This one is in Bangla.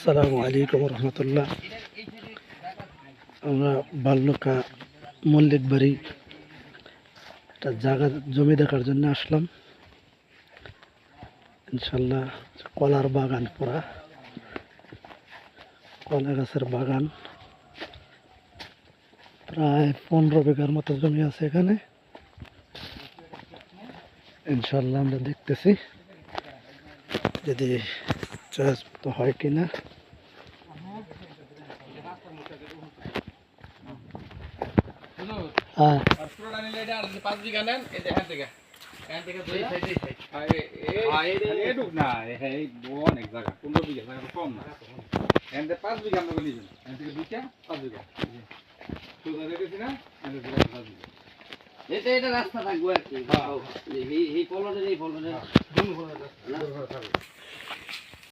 আসসালামু আলাইকুম রহমতুল্লাহ। আমরা বাল্যকা মল্লিক বাড়ি একটা জায়গা জমি দেখার জন্য আসলাম। ইনশাল্লাহ কলার বাগান, পুরা কলা গাছের বাগান, প্রায় 15 বিঘার মতো জমি আছে এখানে। ইনশাল্লাহ আমরা দেখতেছি যদি চয়েস তো হয় কিনা। হ্যাঁ, এটা রাস্তা থাকবো আর কি। এই পলনের